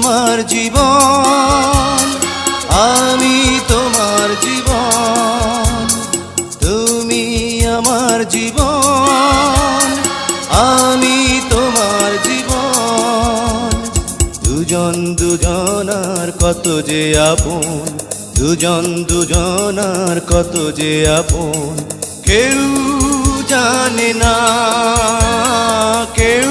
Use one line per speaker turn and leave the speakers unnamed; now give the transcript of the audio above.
আমার জীবন, আমি তোমার জীবন, তুমি আমার জীবন, আমি তোমার জীবন। দুজন দুজনার কত যে আপন, দুজন দুজনার কত যে আপন, কেউ জানে না, কেউ